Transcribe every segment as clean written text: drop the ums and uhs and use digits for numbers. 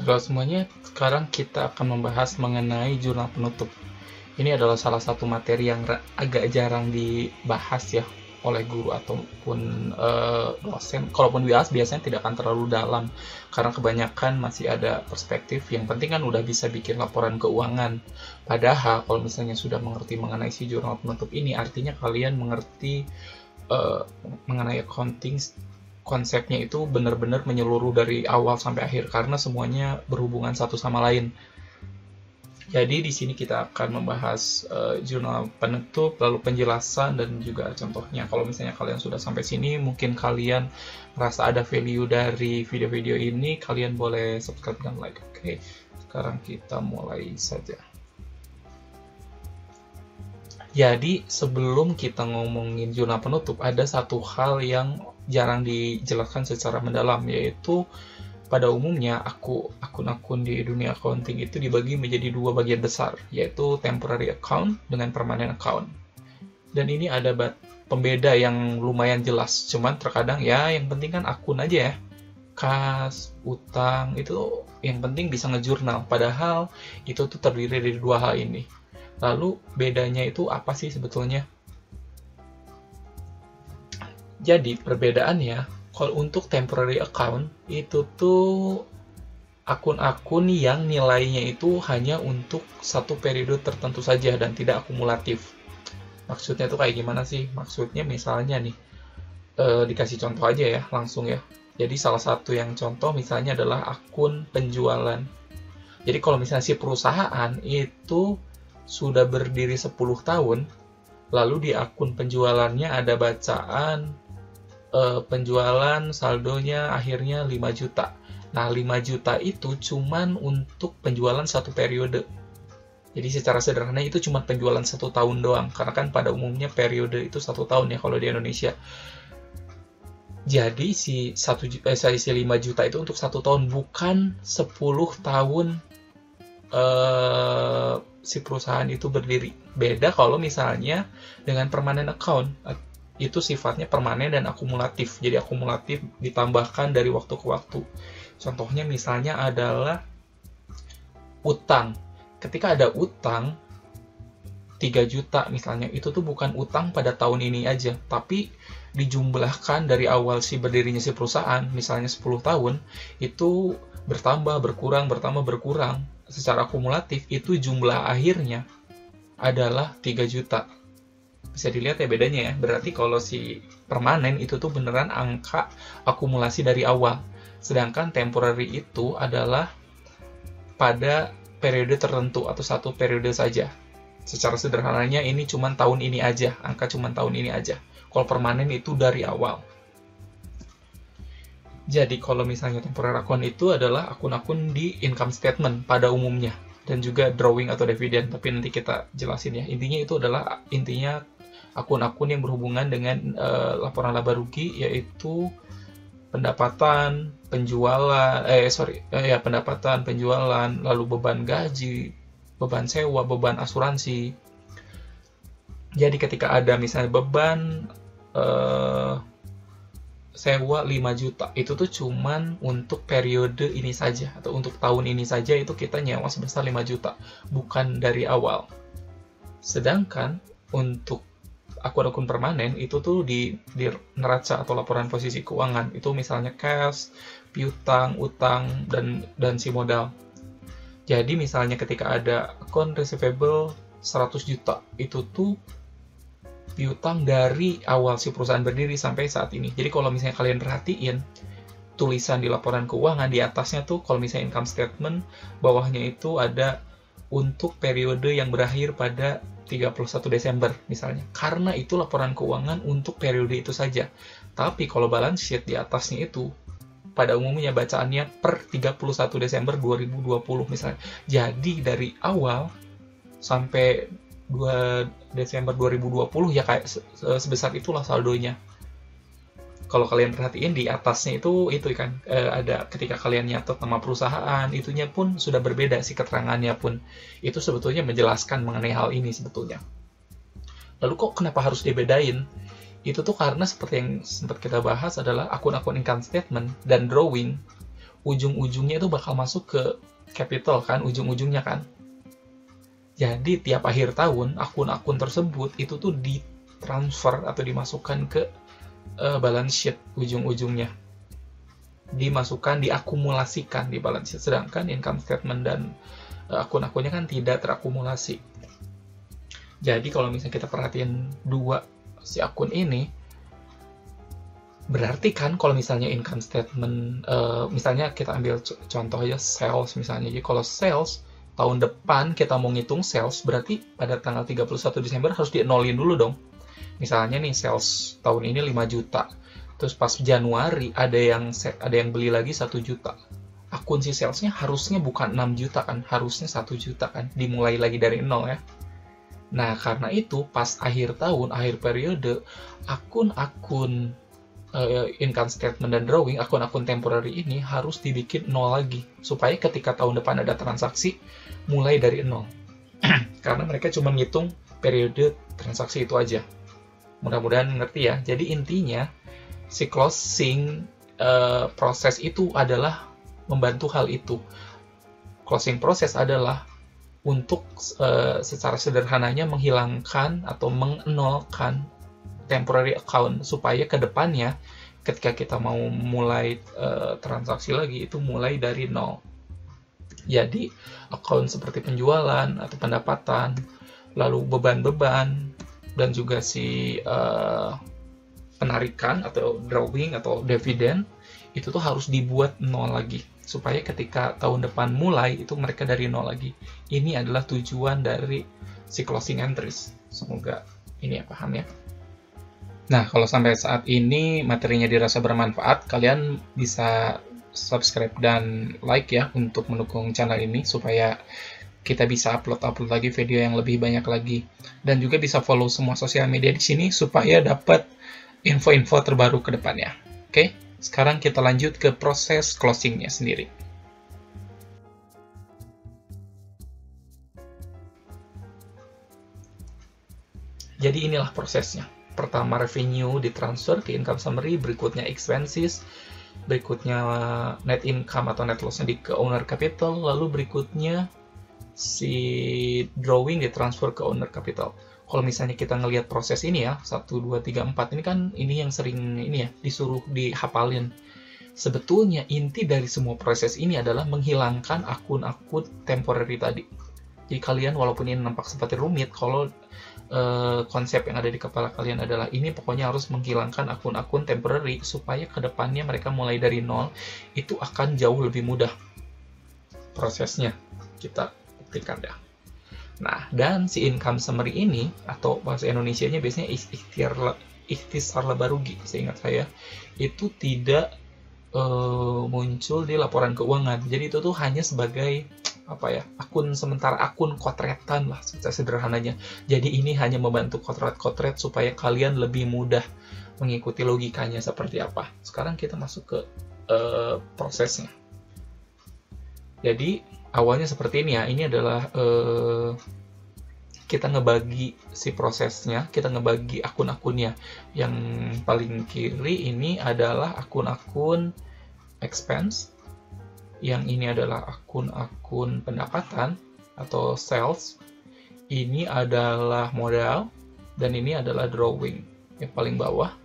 Halo semuanya, sekarang kita akan membahas mengenai jurnal penutup. Ini adalah salah satu materi yang agak jarang dibahas ya oleh guru ataupun dosen. Kalaupun dibahas biasanya tidak akan terlalu dalam karena kebanyakan masih ada perspektif. Yang penting kan udah bisa bikin laporan keuangan. Padahal kalau misalnya sudah mengerti mengenai si jurnal penutup ini, artinya kalian mengerti mengenai accounting, konsepnya itu benar-benar menyeluruh dari awal sampai akhir karena semuanya berhubungan satu sama lain. Jadi di sini kita akan membahas jurnal penutup, lalu penjelasan dan juga contohnya. Kalau misalnya kalian sudah sampai sini, mungkin kalian merasa ada value dari video-video ini, kalian boleh subscribe dan like. Oke, sekarang kita mulai saja. Jadi sebelum kita ngomongin jurnal penutup, ada satu hal yang jarang dijelaskan secara mendalam, yaitu pada umumnya akun-akun di dunia accounting itu dibagi menjadi dua bagian besar, yaitu temporary account dengan permanent account. Dan ini ada pembeda yang lumayan jelas, cuman terkadang ya yang penting kan akun aja ya. Kas, utang, itu yang penting bisa ngejurnal, padahal itu tuh terdiri dari dua hal ini. Lalu bedanya itu apa sih sebetulnya? Jadi perbedaannya, kalau untuk temporary account itu tuh akun-akun yang nilainya itu hanya untuk satu periode tertentu saja dan tidak akumulatif. Maksudnya tuh kayak gimana sih? Maksudnya misalnya nih, dikasih contoh aja ya, langsung ya. Jadi salah satu yang contoh misalnya adalah akun penjualan. Jadi kalau misalnya si perusahaan itu sudah berdiri 10 tahun, lalu di akun penjualannya ada bacaan penjualan saldonya akhirnya 5 juta. Nah, 5 juta itu cuman untuk penjualan satu periode. Jadi secara sederhana itu cuma penjualan 1 tahun doang, karena kan pada umumnya periode itu 1 tahun ya kalau di Indonesia. Jadi si 5 juta itu untuk 1 tahun, bukan 10 tahun si perusahaan itu berdiri. Beda kalau misalnya dengan permanent account, itu sifatnya permanen dan akumulatif. Jadi akumulatif ditambahkan dari waktu ke waktu. Contohnya misalnya adalah utang. Ketika ada utang 3 juta misalnya, itu tuh bukan utang pada tahun ini aja, tapi dijumlahkan dari awal si berdirinya si perusahaan, misalnya 10 tahun, itu bertambah, berkurang, bertambah, berkurang. Secara akumulatif, itu jumlah akhirnya adalah 3 juta. Bisa dilihat ya bedanya ya. Berarti kalau si permanen itu tuh beneran angka akumulasi dari awal. Sedangkan temporary itu adalah pada periode tertentu atau satu periode saja. Secara sederhananya ini cuma tahun ini aja, angka cuma tahun ini aja. Kalau permanen itu dari awal. Jadi kalau misalnya temporary account itu adalah akun-akun di income statement pada umumnya dan juga drawing atau dividen, tapi nanti kita jelasin ya. Intinya itu adalah akun-akun yang berhubungan dengan laporan laba rugi, yaitu pendapatan, pendapatan, penjualan, lalu beban gaji, beban sewa, beban asuransi. Jadi ketika ada misalnya beban sewa 5 juta, itu tuh cuman untuk periode ini saja atau untuk tahun ini saja, itu kita nyewa sebesar 5 juta, bukan dari awal. Sedangkan untuk akun-akun permanen itu tuh di neraca atau laporan posisi keuangan, itu misalnya cash, piutang, utang, dan si modal. Jadi misalnya ketika ada akun receivable 100 juta, itu tuh piutang dari awal si perusahaan berdiri sampai saat ini. Jadi kalau misalnya kalian perhatiin tulisan di laporan keuangan, di atasnya tuh kalau misalnya income statement, bawahnya itu ada untuk periode yang berakhir pada 31 Desember misalnya. Karena itu laporan keuangan untuk periode itu saja. Tapi kalau balance sheet di atasnya itu pada umumnya bacaannya per 31 Desember 2020 misalnya. Jadi dari awal sampai 2 Desember 2020 ya kayak sebesar itulah saldonya. Kalau kalian perhatiin di atasnya itu kan ada ketika kalian nyatet nama perusahaan, itunya pun sudah berbeda sih keterangannya pun. Itu sebetulnya menjelaskan mengenai hal ini sebetulnya. Lalu kok kenapa harus dibedain? Itu tuh karena seperti yang sempat kita bahas adalah akun-akun income statement dan drawing ujung-ujungnya itu bakal masuk ke capital kan, ujung-ujungnya kan. Jadi tiap akhir tahun akun-akun tersebut itu tuh ditransfer atau dimasukkan ke balance sheet ujung-ujungnya. Dimasukkan, diakumulasikan di balance sheet. Sedangkan income statement dan akun-akunnya kan tidak terakumulasi. Jadi kalau misalnya kita perhatiin dua si akun ini, berarti kan kalau misalnya income statement, misalnya kita ambil contoh aja sales misalnya. Jadi kalau sales tahun depan kita mau ngitung sales, berarti pada tanggal 31 Desember harus di-nolin dulu dong. Misalnya nih sales tahun ini 5 juta. Terus pas Januari ada yang beli lagi 1 juta. Akun si salesnya harusnya bukan 6 juta kan, harusnya 1 juta kan, dimulai lagi dari nol ya. Nah, karena itu pas akhir tahun, akhir periode, akun-akun income statement dan drawing, akun-akun temporary ini harus dibikin nol lagi, supaya ketika tahun depan ada transaksi, mulai dari nol. Karena mereka cuma ngitung periode transaksi itu aja. Mudah-mudahan ngerti ya. Jadi intinya, si closing proses itu adalah membantu hal itu. Closing proses adalah untuk secara sederhananya menghilangkan atau mengenolkan temporary account, supaya ke depannya ketika kita mau mulai transaksi lagi itu mulai dari nol. Jadi account seperti penjualan atau pendapatan, lalu beban-beban, dan juga si penarikan atau drawing atau dividen itu tuh harus dibuat nol lagi, supaya ketika tahun depan mulai itu mereka dari nol lagi. Ini adalah tujuan dari si closing entries. Semoga ini ya paham ya. Nah, kalau sampai saat ini materinya dirasa bermanfaat, kalian bisa subscribe dan like ya untuk mendukung channel ini supaya kita bisa upload lagi video yang lebih banyak lagi. Dan juga bisa follow semua sosial media di sini supaya dapat info-info terbaru ke depannya. Oke, sekarang kita lanjut ke proses closingnya sendiri. Jadi inilah prosesnya. Pertama revenue ditransfer ke income summary, berikutnya expenses, berikutnya net income atau net loss-nya ke owner capital, lalu berikutnya si drawing ditransfer ke owner capital. Kalau misalnya kita ngelihat proses ini ya, 1, 2, 3, 4, ini kan ini yang sering ini ya, disuruh dihafalin. Sebetulnya inti dari semua proses ini adalah menghilangkan akun-akun temporary tadi. Jadi kalian walaupun ini nampak seperti rumit, kalau konsep yang ada di kepala kalian adalah ini pokoknya harus menghilangkan akun-akun temporary supaya kedepannya mereka mulai dari nol, itu akan jauh lebih mudah prosesnya. Kita buktikan ya. Nah, dan si income summary ini atau bahasa Indonesianya biasanya ikhtisar laba rugi, seingat saya itu tidak muncul di laporan keuangan. Jadi itu tuh hanya sebagai akun sementara, akun kotretan lah secara sederhananya. Jadi ini hanya membantu kotret-kotret supaya kalian lebih mudah mengikuti logikanya seperti apa. Sekarang kita masuk ke prosesnya. Jadi awalnya seperti ini ya. Ini adalah kita ngebagi si prosesnya, kita ngebagi akun-akunnya. Yang paling kiri ini adalah akun-akun expense, yang ini adalah akun-akun pendapatan atau sales, ini adalah modal, dan ini adalah drawing yang paling bawah.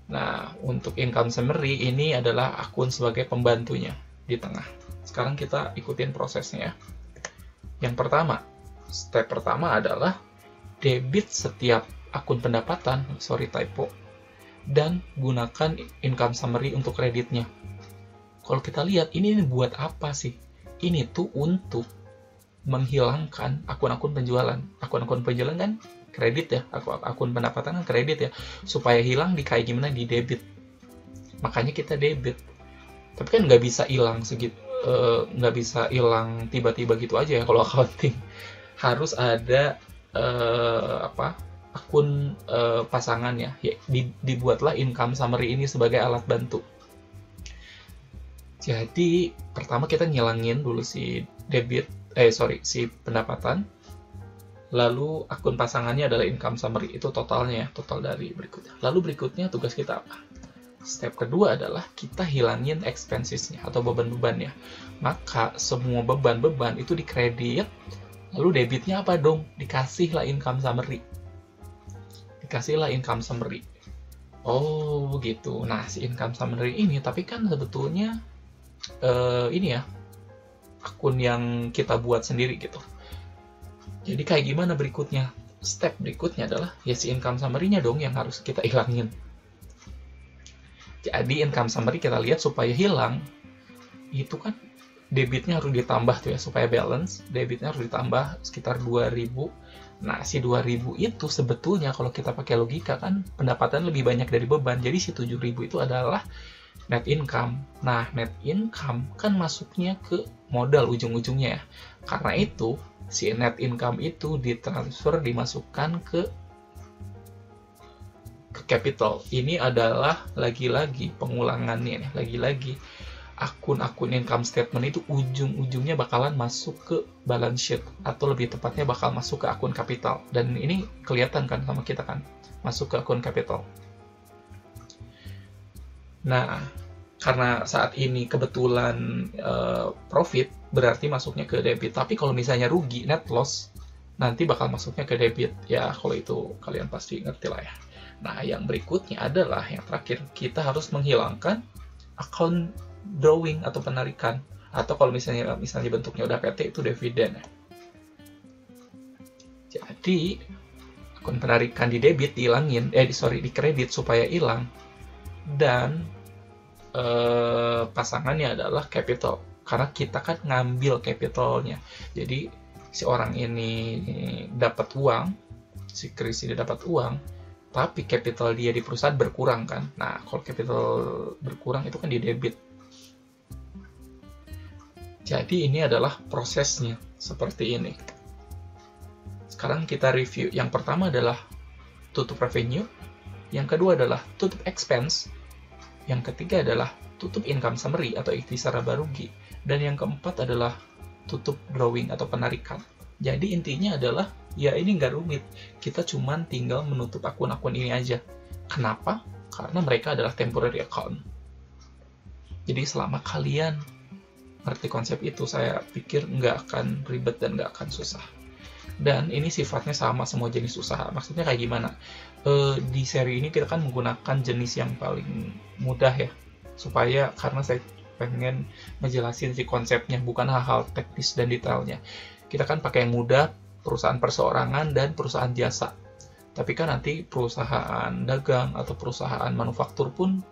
Nah, untuk income summary ini adalah akun sebagai pembantunya di tengah. Sekarang kita ikutin prosesnya ya. Yang pertama, step pertama adalah debit setiap akun pendapatan, sorry typo, dan gunakan income summary untuk kreditnya. Kalau kita lihat, ini buat apa sih? Ini tuh untuk menghilangkan akun-akun penjualan. Akun-akun penjualan kan kredit ya, akun pendapatan kan kredit ya. Supaya hilang kayak gimana di debit. Makanya kita debit. Tapi kan nggak bisa hilang nggak bisa hilang tiba-tiba gitu aja ya kalau accounting. Harus ada akun pasangannya. Ya, dibuatlah income summary ini sebagai alat bantu. Jadi pertama kita ngilangin dulu si si pendapatan, lalu akun pasangannya adalah income summary, itu totalnya ya, total dari berikutnya. Lalu berikutnya tugas kita apa? Step kedua adalah kita hilangin expensesnya atau beban-bebannya. Maka semua beban-beban itu dikredit, lalu debitnya apa dong? Dikasihlah income summary. Oh gitu. Nah, si income summary ini tapi kan sebetulnya ini ya, akun yang kita buat sendiri gitu. Jadi kayak gimana berikutnya? Step berikutnya adalah ya si income summary-nya dong yang harus kita hilangin. Jadi income summary kita lihat supaya hilang, itu kan debitnya harus ditambah tuh ya, supaya balance, debitnya harus ditambah sekitar 2.000. Nah, si 2.000 itu sebetulnya kalau kita pakai logika kan pendapatan lebih banyak dari beban, jadi si 7.000 itu adalah net income. Nah, net income kan masuknya ke modal ujung-ujungnya ya. Karena itu, si net income itu ditransfer, dimasukkan ke capital. Ini adalah lagi-lagi pengulangannya nih, lagi-lagi akun-akun income statement itu ujung-ujungnya bakalan masuk ke balance sheet, atau lebih tepatnya bakal masuk ke akun capital. Dan ini kelihatan kan sama kita kan, masuk ke akun capital. Nah, karena saat ini kebetulan profit, berarti masuknya ke debit. Tapi kalau misalnya rugi, net loss, nanti bakal masuknya ke debit. Ya, kalau itu kalian pasti ngerti lah ya. Nah, yang berikutnya adalah yang terakhir, kita harus menghilangkan account drawing atau penarikan, atau kalau misalnya bentuknya udah PT itu dividen. Jadi akun penarikan di debit dihilangin, di kredit supaya hilang, dan pasangannya adalah capital, karena kita kan ngambil capitalnya. Jadi si orang ini dapat uang, si Chris ini dapat uang, tapi capital dia di perusahaan berkurang kan. Nah, kalau capital berkurang itu kan di debit. Jadi ini adalah prosesnya seperti ini. Sekarang kita review. Yang pertama adalah tutup revenue, yang kedua adalah tutup expense, yang ketiga adalah tutup income summary atau ikhtisar laba rugi, dan yang keempat adalah tutup drawing atau penarikan. Jadi intinya adalah, ya ini nggak rumit, kita cuman tinggal menutup akun-akun ini aja. Kenapa? Karena mereka adalah temporary account. Jadi selama kalian ngerti konsep itu, saya pikir nggak akan ribet dan nggak akan susah. Dan ini sifatnya sama semua jenis usaha. Maksudnya kayak gimana? Di seri ini kita kan menggunakan jenis yang paling mudah ya, supaya karena saya pengen ngejelasin si konsepnya, bukan hal-hal teknis dan detailnya. Kita kan pakai yang mudah, perusahaan perseorangan dan perusahaan jasa. Tapi kan nanti perusahaan dagang atau perusahaan manufaktur pun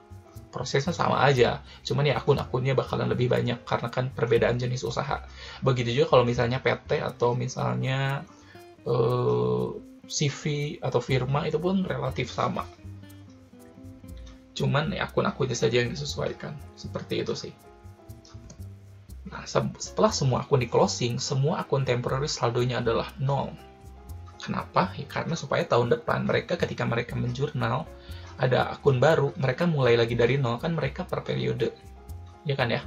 prosesnya sama aja. Cuman ya akun-akunnya bakalan lebih banyak karena kan perbedaan jenis usaha. Begitu juga kalau misalnya PT atau misalnya CV atau firma itu pun relatif sama. Cuman ya akun-akunnya saja yang disesuaikan. Seperti itu sih. Nah, setelah semua akun di closing, semua akun temporary saldonya adalah 0. Kenapa? Ya, karena supaya tahun depan ketika mereka menjurnal, ada akun baru, mereka mulai lagi dari 0, kan mereka per periode. Ya kan ya?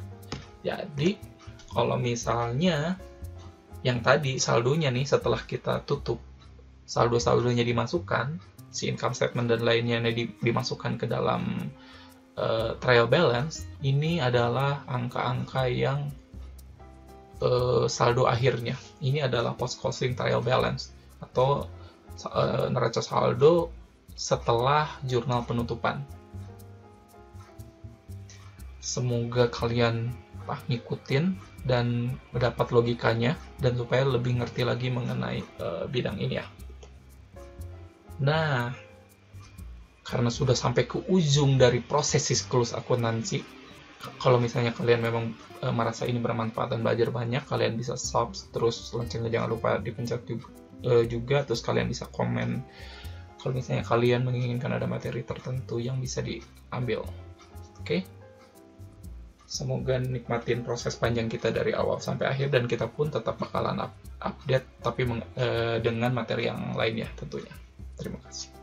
Jadi, kalau misalnya yang tadi saldonya nih setelah kita tutup, saldo-saldonya dimasukkan, si income statement dan lainnya dimasukkan ke dalam trial balance, ini adalah angka-angka yang saldo akhirnya. Ini adalah post closing trial balance atau neraca saldo setelah jurnal penutupan. Semoga kalian ngikutin dan mendapat logikanya, dan supaya lebih ngerti lagi mengenai bidang ini ya. Nah, karena sudah sampai ke ujung dari proses siklus akuntansi, kalau misalnya kalian memang merasa ini bermanfaat dan belajar banyak, kalian bisa subscribe, terus loncengnya jangan lupa dipencet juga, terus kalian bisa komen kalau misalnya kalian menginginkan ada materi tertentu yang bisa diambil. Oke? Semoga nikmatin proses panjang kita dari awal sampai akhir, dan kita pun tetap bakalan update tapi dengan materi yang lainnya tentunya. Terima kasih.